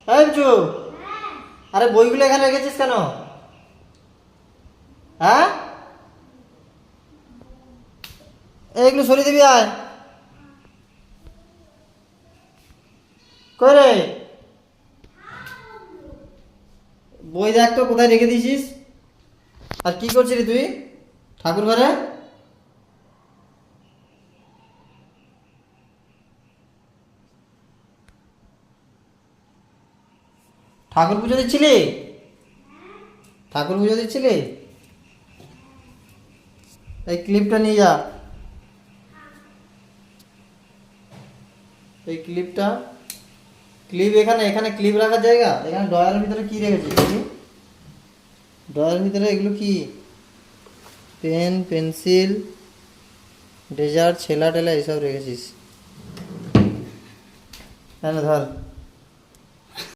এই বিজু, আরে বইগুলো এখানে রেখেছিস কেন? হ্যাঁ, এইগুলো সরিয়ে দিবি। আয়, কই রে? বই দেখ তো কোথায় রেখে দিয়েছিস। আর কি করছিস রে তুই ঠাকুর ঘরে? ঠাকুর পুজো দিচ্ছিলি? ঠাকুর পুজো দিচ্ছিলি? এই ক্লিপটা নিয়ে যা। এই ক্লিপটা, ক্লিপ এখানে, এখানে ক্লিপ রাখার জায়গা। এখানে ড্রয়ারের ভিতরে কি রেখেছিস দেখি? ড্রয়ারের ভিতরে এগুলো কি? পেন, পেন্সিল, ডেজার্ট, ছেলা টেলা এইসব রেখেছিস। হ্যাঁ, ধর।